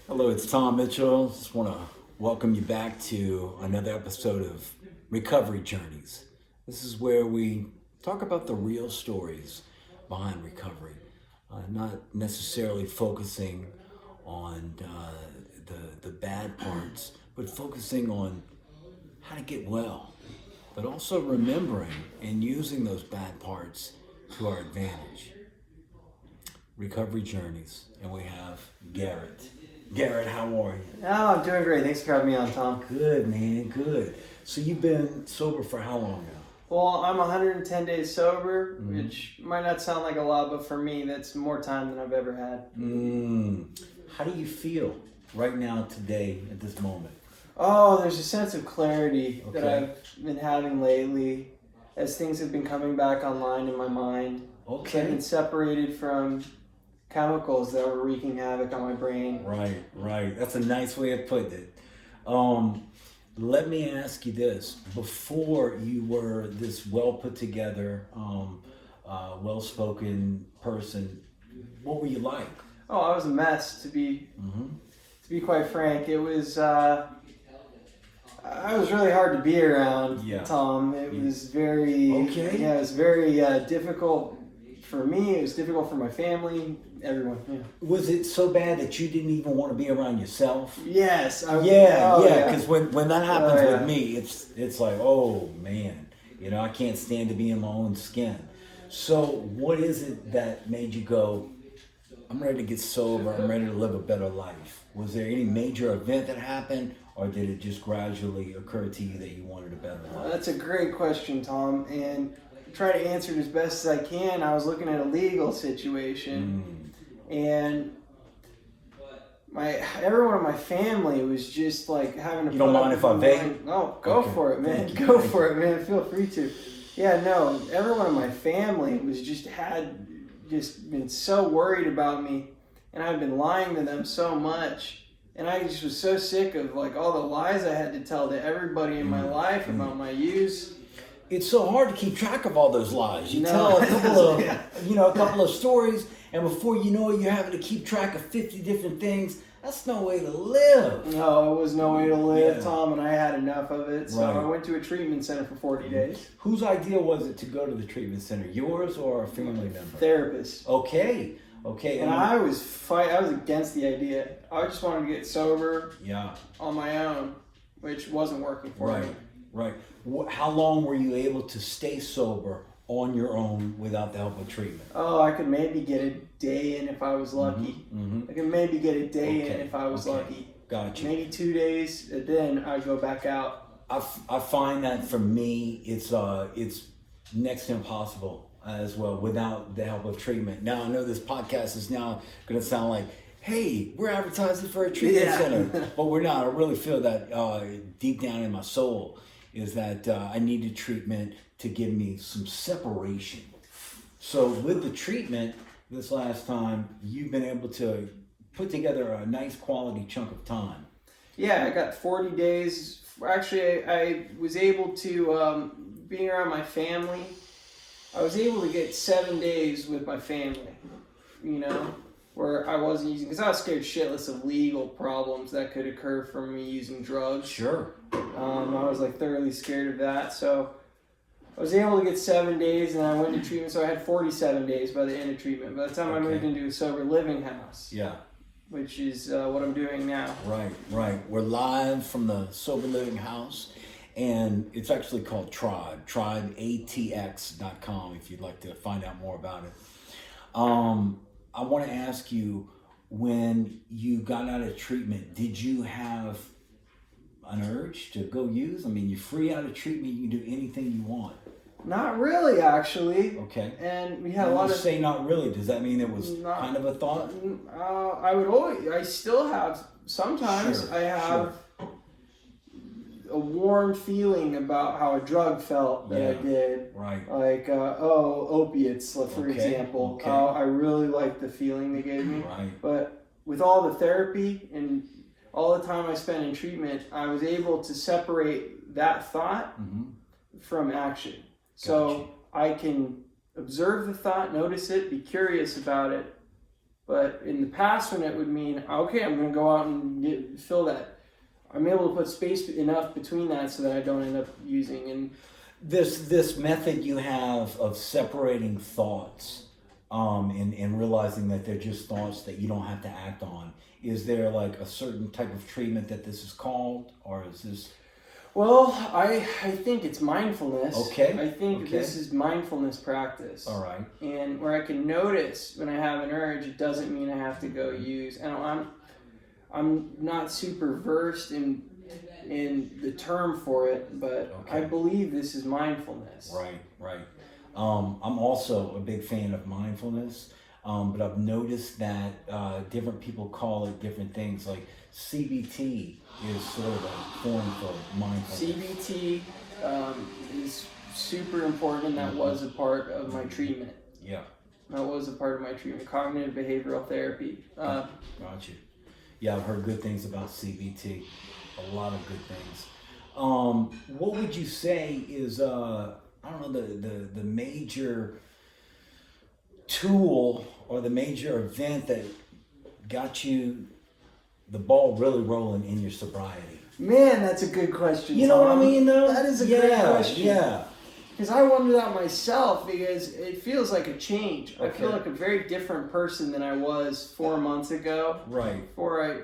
Hello, it's Tom Mitchell. Just want to welcome you back to another episode of Recovery Journeys. This is where we talk about the real stories behind recovery, not necessarily focusing on the bad parts, but focusing on how to get well, but also remembering and using those bad parts to our advantage. Recovery Journeys, and we have Garrett. Garrett, how are you? Oh, I'm doing great. Thanks for having me on, Tom. Good, man, good. So you've been sober for how long now? Well, I'm 110 days sober, which might not sound like a lot, but for me, that's more time than I've ever had. How do you feel right now, today, at this moment? Oh, there's a sense of clarity that Okay. I've been having lately as things have been coming back online in my mind. I've Okay. been separated from chemicals that were wreaking havoc on my brain. Right. That's a nice way of putting it. Let me ask you this. Before you were this well put together, well spoken person, what were you like? Oh, I was a mess, to be quite frank. It was I was really hard to be around, Yeah. Tom. It was very Okay. Yeah, it was very difficult for me. It was difficult for my family, everyone. Yeah. Was it so bad that you didn't even want to be around yourself? Yes. Yeah, oh, because when that happens Oh, yeah. with me, it's like, oh man, I can't stand to be in my own skin. So what is it that made you go, I'm ready to get sober, I'm ready to live a better life? Was there any major event that happened, or did it just gradually occur to you that you wanted a better life? That's a great question, Tom, and I try to answer it as best as I can. I was looking at a legal situation, and everyone in my family was just like having to. You don't mind if I vape? No, go Okay. for it, man. Thank you. Go for it, man. Feel free to. Yeah, no. Everyone in my family was just been so worried about me, and I've been lying to them so much, and I just was so sick of like all the lies I had to tell to everybody in my life about my use. It's so hard to keep track of all those lies. You No. tell a couple of, Yeah. a couple of stories, and before you know it, you're having to keep track of 50 different things. That's no way to live. No, it was no way to live, Yeah. Tom, and I had enough of it. So Right. I went to a treatment center for 40 days. Whose idea was it to go to the treatment center? Yours or a family member? Therapist. Okay. And I was against the idea. I just wanted to get sober Yeah. on my own, which wasn't working for me. Right. How long were you able to stay sober on your own without the help of treatment? Oh, I could maybe get a day in if I was lucky. I could maybe get a day in if I was lucky. Gotcha. Maybe 2 days, and then I'd go back out. I find that for me, it's next to impossible as well without the help of treatment. Now I know this podcast is now going to sound like, hey, we're advertising for a treatment center, but we're not. I really feel that deep down in my soul is that I needed treatment to give me some separation. So with the treatment this last time, you've been able to put together a nice quality chunk of time. Yeah, I got 40 days. Actually, I was able to, being around my family, I was able to get 7 days with my family, where I wasn't using, because I was scared shitless of legal problems that could occur from me using drugs. Sure. I was like thoroughly scared of that. So I was able to get 7 days, and I went to treatment. So I had 47 days by the end of treatment. By the time I moved into a sober living house. Yeah. Which is what I'm doing now. Right. We're live from the Sober Living House, and it's actually called Tribe, tribeatx.com if you'd like to find out more about it. I want to ask you, when you got out of treatment, did you have an urge to go use? I mean, you're free out of treatment, you can do anything you want. Not really, actually. Okay. And we had When a lot you of. say not really, does that mean it was kind of a thought? I still have, sometimes Sure, I have a warm feeling about how a drug felt that I did. Right. Like, opiates, for example. Okay. I really liked the feeling they gave me. Right. But with all the therapy and all the time I spent in treatment, I was able to separate that thought from action. So I can observe the thought, notice it, be curious about it, But in the past, when it would mean, okay, I'm going to go out and fill that, I'm able to put space enough between that so that I don't end up using. And this method you have of separating thoughts, and realizing that they're just thoughts that you don't have to act on. Is there like a certain type of treatment that this is called, or is this? Well, I think it's mindfulness. Okay. I think this is mindfulness practice. All right. And where I can notice when I have an urge, it doesn't mean I have to go use. And I'm not super versed in the term for it, but I believe this is mindfulness. Right. I'm also a big fan of mindfulness, but I've noticed that different people call it different things. Like CBT is sort of a form for mindfulness. CBT is super important, and that was a part of my treatment. Yeah. That was a part of my treatment, cognitive behavioral therapy. Got you. Yeah, I've heard good things about CBT. A lot of good things. What would you say is I don't know, the major tool or the major event that got you the ball really rolling in your sobriety? Man, that's a good question. You know what I mean, though? That is a great question. Yeah. Because I wonder that myself, because it feels like a change. Okay. I feel like a very different person than I was 4 months ago. Right. Before I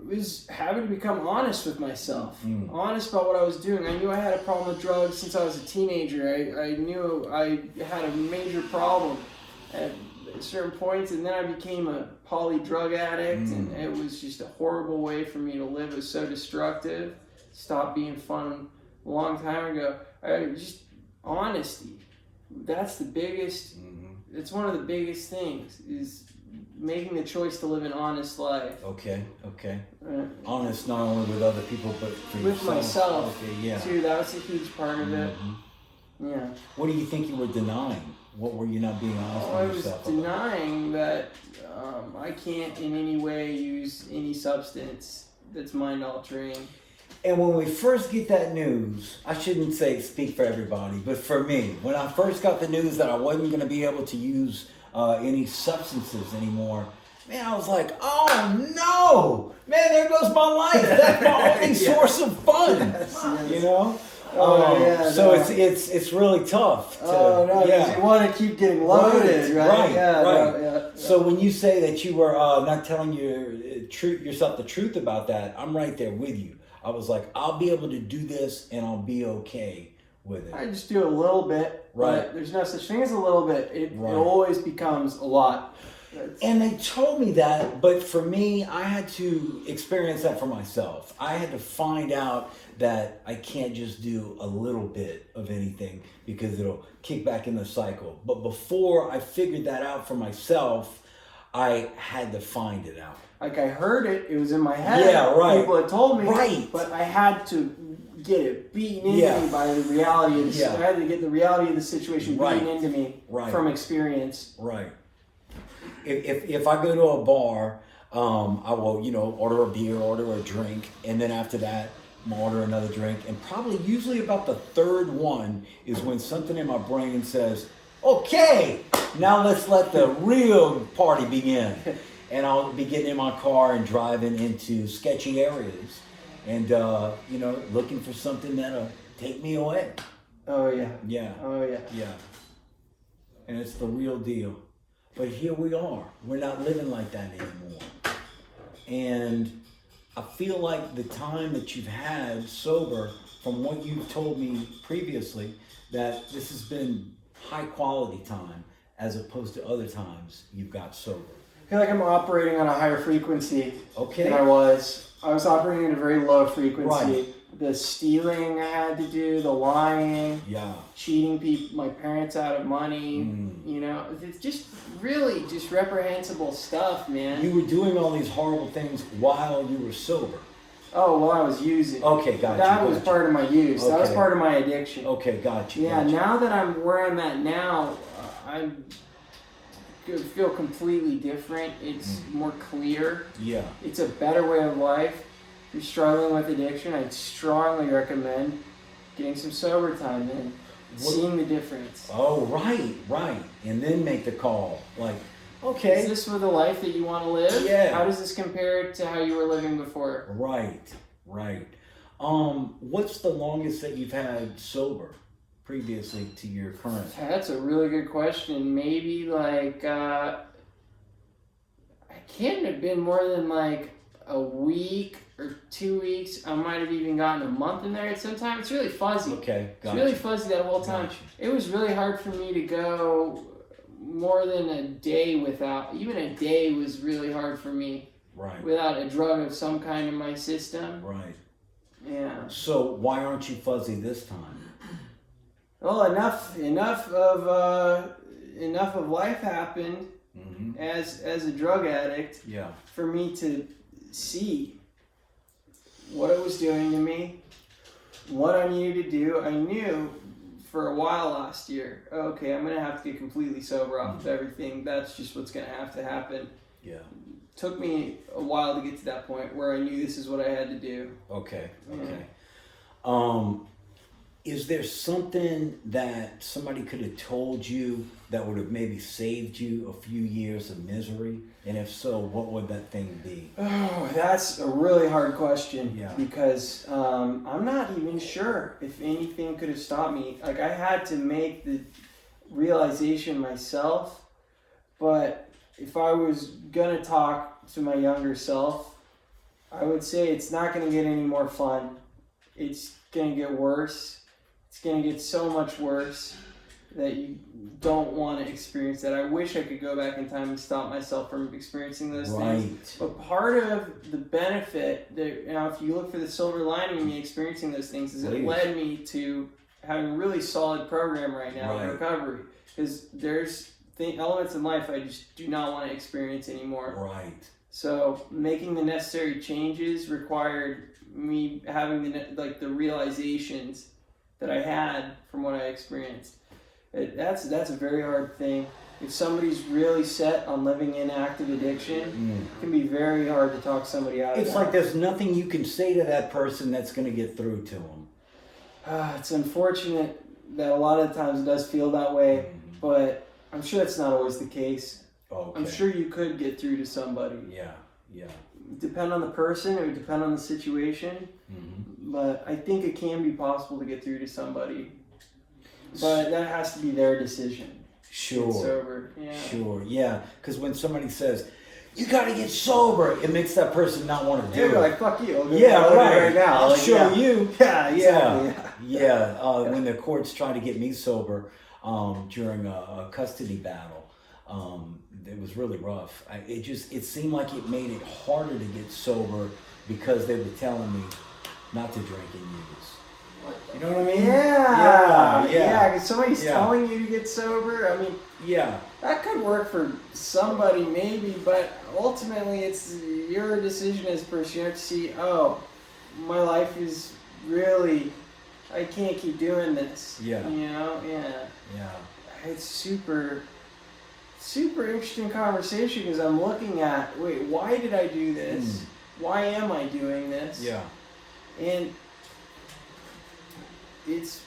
was having to become honest with myself, honest about what I was doing. I knew I had a problem with drugs since I was a teenager. I knew I had a major problem at certain points, and then I became a poly drug addict, and it was just a horrible way for me to live. It was so destructive. Stopped being fun a long time ago. Just honesty. That's the biggest. It's one of the biggest things is making the choice to live an honest life. Okay. Honest not only with other people, but for with yourself. Myself. Okay, yeah. Too. That was a huge part of it. Yeah. What do you think you were denying? What were you not being honest with yourself I was denying that I can't in any way use any substance that's mind altering. And when we first get that news, I shouldn't speak for everybody, but for me, when I first got the news that I wasn't going to be able to use any substances anymore, man, I was like, oh no! Man, there goes my life. That's my only source of fun. Yes. You know? So it's really tough. You want to keep getting loaded, right? Yeah. So when you say that you were not telling yourself the truth about that, I'm right there with you. I was like, I'll be able to do this and I'll be okay with it. I just do a little bit. Right. But there's no such thing as a little bit. It always becomes a lot. And they told me that, but for me, I had to experience that for myself. I had to find out that I can't just do a little bit of anything because it'll kick back in the cycle. But before I figured that out for myself, I had to find it out. Like I heard it, it was in my head. Yeah, right. People had told me. Right. But I had to get it beaten into me by the reality of the I had to get the reality of the situation beaten into me from experience. Right. If I go to a bar, I will, order a beer, order a drink, and then after that, I'm gonna order another drink. And probably usually about the third one is when something in my brain says, okay, now let's let the real party begin. And I'll be getting in my car and driving into sketchy areas and, looking for something that'll take me away. Oh, yeah. Yeah. Oh, yeah. Yeah. And it's the real deal. But here we are. We're not living like that anymore. And I feel like the time that you've had sober, from what you've told me previously, that this has been high quality time as opposed to other times you've got sober. I feel like I'm operating on a higher frequency than I Okay. was. I was operating at a very low frequency. Right. The stealing I had to do, the lying, Yeah. cheating my parents out of money, it's just really just reprehensible stuff, man. You were doing all these horrible things while you were sober. Oh, well, I was using. Okay, gotcha. That was part of my use. That was Okay. part of my addiction. Okay, gotcha. Yeah, gotcha. now that I'm where I'm at now, I feel completely different. It's more clear. Yeah. It's a better way of life. If you're struggling with addiction, I'd strongly recommend getting some sober time in. Seeing the difference. Oh, right. And then make the call. Like, Okay. Is this for the life that you want to live? Yeah. How does this compare to how you were living before? Right. What's the longest that you've had sober previously to your current? That's a really good question. Maybe like I can't have been more than like a week or 2 weeks. I might have even gotten a month in there at some time. It's really fuzzy. Okay, It's really fuzzy that whole time. Gotcha. It was really hard for me to go more than a day without. Even a day was really hard for me. Right. Without a drug of some kind in my system. Right. Yeah. So why aren't you fuzzy this time? Well, enough of life happened as a drug addict. Yeah. For me to see what it was doing to me, what I needed to do. I knew for a while last year, okay, I'm going to have to get completely sober off of everything. That's just what's going to have to happen. Yeah. Took me a while to get to that point where I knew this is what I had to do. Okay. Yeah. Is there something that somebody could have told you that would have maybe saved you a few years of misery? And if so, what would that thing be? Oh, that's a really hard question. Yeah. Because I'm not even sure if anything could have stopped me. Like, I had to make the realization myself. But if I was going to talk to my younger self, I would say it's not going to get any more fun. It's going to get worse. It's going to get so much worse that you don't want to experience that. I wish I could go back in time and stop myself from experiencing those things. But part of the benefit, that, if you look for the silver lining in me experiencing those things, is it led me to having a really solid program right now in recovery. Because there's elements in life I just do not want to experience anymore. Right. So making the necessary changes required me having the realizations that I had from what I experienced. That's a very hard thing. If somebody's really set on living in active addiction, it can be very hard to talk somebody out of it. It's like there's nothing you can say to that person that's going to get through to them. It's unfortunate that a lot of times it does feel that way, but I'm sure that's not always the case. Okay. I'm sure you could get through to somebody. Yeah. Depend on the person, it would depend on the situation, but I think it can be possible to get through to somebody. But that has to be their decision. Sure. Get sober. Yeah. Sure. Yeah. Because when somebody says, "You got to get sober," it makes that person not want to do it. They're like, "Fuck you." Right now. I'll show you. Yeah. When the courts tried to get me sober during a custody battle, it was really rough. It seemed like it made it harder to get sober because they were telling me not to drink and use. You know what I mean? Yeah. Because somebody's telling you to get sober. I mean, that could work for somebody maybe, but ultimately it's your decision as a person. You have to see, my life is really, I can't keep doing this. Yeah. It's super interesting conversation because I'm looking at, wait, why did I do this? Why am I doing this? Yeah. And it's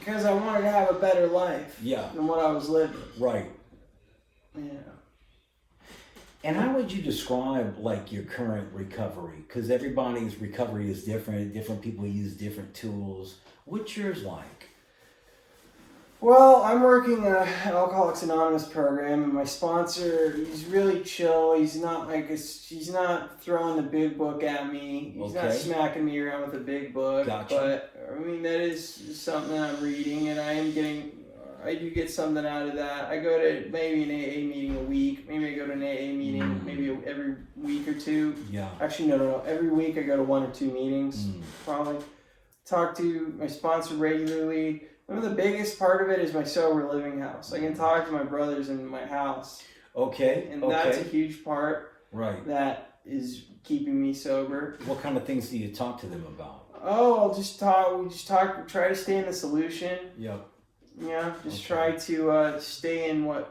because I wanted to have a better life than what I was living. Right. Yeah. And how would you describe like your current recovery? Because everybody's recovery is different. Different people use different tools. What's yours like? Well, I'm working an Alcoholics Anonymous program, and my sponsor, he's really chill. He's not he's not throwing the big book at me. He's not smacking me around with a big book. Gotcha. But I mean, that is something that I'm reading, and I do get something out of that. I go to maybe an AA meeting a week. Maybe I go to an AA meeting maybe every week or two. Yeah. Actually, no. Every week I go to 1 or 2 meetings. Probably talk to my sponsor regularly. One of the biggest part of it is my sober living house. I can talk to my brothers in my house. Okay. And that's a huge part. Right. That is keeping me sober. What kind of things do you talk to them about? Oh, we just talk, try to stay in the solution. Yep. Yeah, try to stay in the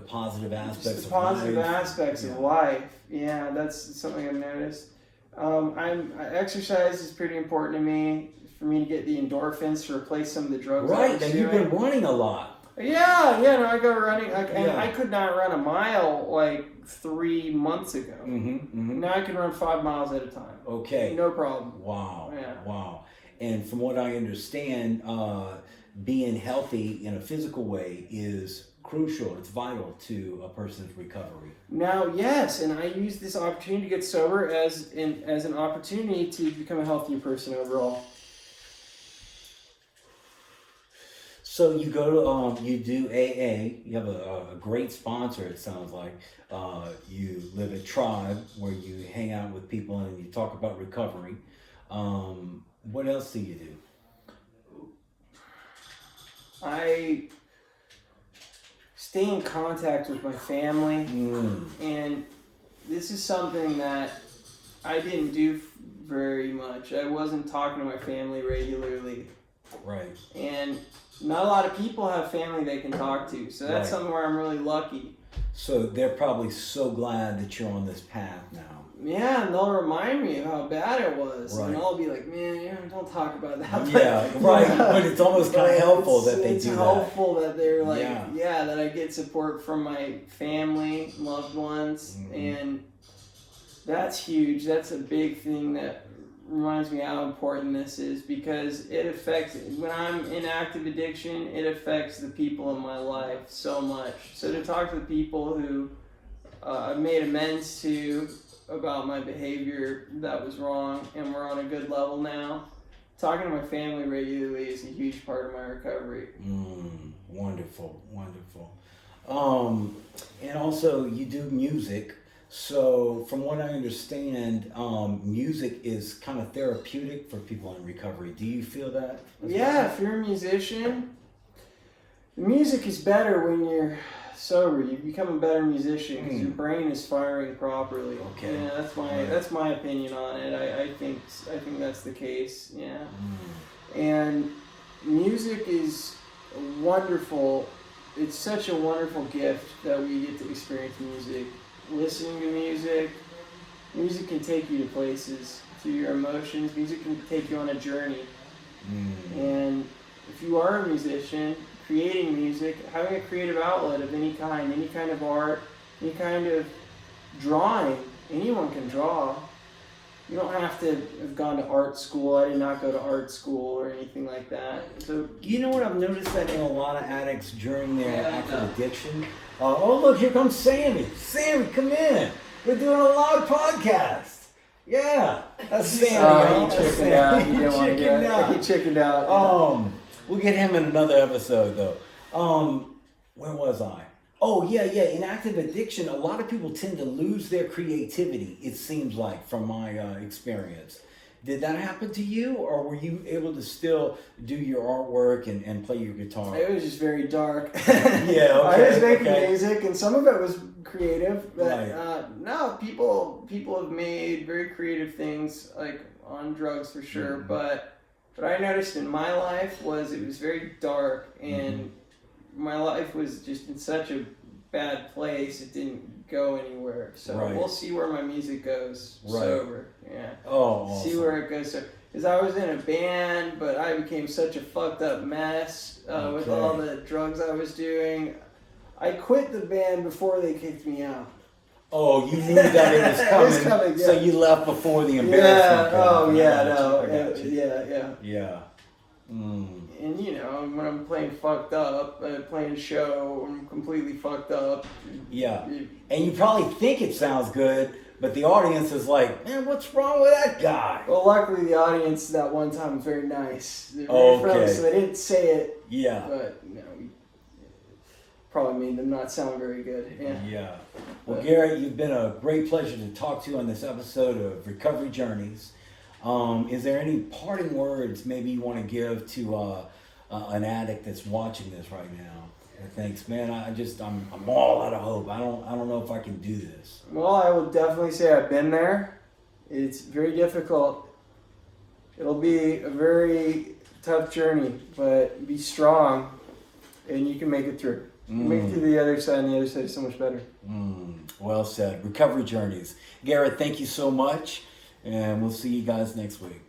positive aspects of life. Yeah, that's something I've noticed. Exercise is pretty important to me for me to get the endorphins to replace some of the drugs. Right, and you've been running a lot. Yeah, no, I go running, and Yeah. I could not run a mile like 3 months ago. Mm-hmm. Now I can run 5 miles at a time. Okay. No problem. Wow. Yeah. Wow. And from what I understand, being healthy in a physical way is crucial. It's vital to a person's recovery. Now, yes, and I use this opportunity to get sober as an opportunity to become a healthier person overall. So you go to you do AA. You have a great sponsor. It sounds like you live at Tribe, where you hang out with people and you talk about recovery. What else do you do? I stay in contact with my family, Mm. and this is something that I didn't do very much. I wasn't talking to my family regularly, Right. and not a lot of people have family they can talk to, so that's Right. something where I'm really lucky. So they're probably so glad that you're on this path now. Yeah, and they'll remind me of how bad it was, Right. and I'll be like, man, don't talk about that. Yeah, right. But it's almost kind of helpful that they it's do that. helpful that they're like, Yeah. that I get support from my family, loved ones, Mhm. and that's huge. That's a big thing that reminds me how important this is, because it affects, when I'm in active addiction, it affects the people in my life so much. So to talk to the people who I've made amends to about my behavior that was wrong, and we're on a good level now, talking to my family regularly is a huge part of my recovery. Wonderful. And also you do music. So from what I understand, music is kind of therapeutic for people in recovery. Do you feel that? Yeah, if you're a musician, the music is better when you're sober. You become a better musician because your brain is firing properly. Okay. Yeah, that's my opinion on it. I think that's the case. Yeah. And music is wonderful. It's such a wonderful gift that we get to experience music. Listening to music can take you to places through your emotions. Music can take you on a journey. And if you are a musician, creating music, having a creative outlet of any kind of art, any kind of drawing, anyone can draw. You don't have to have gone to art school. I did not go to art school or anything like that. So You know what I've noticed that in a lot of addicts during their Yeah, active no. addiction? Oh, look, here comes Sammy. Sammy, come in. We're doing a live podcast. Yeah, that's Sammy. he That's chickened Sammy. out. He didn't want to Chickened get out. He chickened out. We'll get him in another episode though. Where was I? Oh yeah. In active addiction, a lot of people tend to lose their creativity. It seems like, from my experience. Did that happen to you, or were you able to still do your artwork and play your guitar? It was just very dark. Yeah, I okay, was making okay. music, and some of it was creative. But Right. no, people have made very creative things, like on drugs for sure. Mhm. But what I noticed in my life was it was very dark, and my life was just in such a bad place. It didn't go anywhere. So Right. we'll see where my music goes Right. sober. Yeah. Oh, awesome. See where it goes. So, because I was in a band, but I became such a fucked up mess with Okay. all the drugs I was doing. I quit the band before they kicked me out. Oh, you knew that it was coming, It was coming, so yeah. you left before the embarrassment. Yeah. Oh, came. yeah. I got No. you, I got you. Yeah. Yeah. And when I'm playing fucked up, playing a show, I'm completely fucked up. Yeah. And you probably think it sounds good, but the audience is like, man, what's wrong with that guy? Well, luckily the audience that one time was very nice. They're very Okay. friendly, so they didn't say it. Yeah. But probably made them not sound very good. Yeah. Yeah. Well, Garrett, you've been a great pleasure to talk to on this episode of Recovery Journeys. Is there any parting words maybe you want to give to an addict that's watching this right now? And thinks, man, I'm all out of hope. I don't know if I can do this. Well, I will definitely say I've been there. It's very difficult. It'll be a very tough journey, but be strong, and you can make it through. Make it to the other side, and the other side is so much better. Well said. Recovery Journeys. Garrett, thank you so much, and we'll see you guys next week.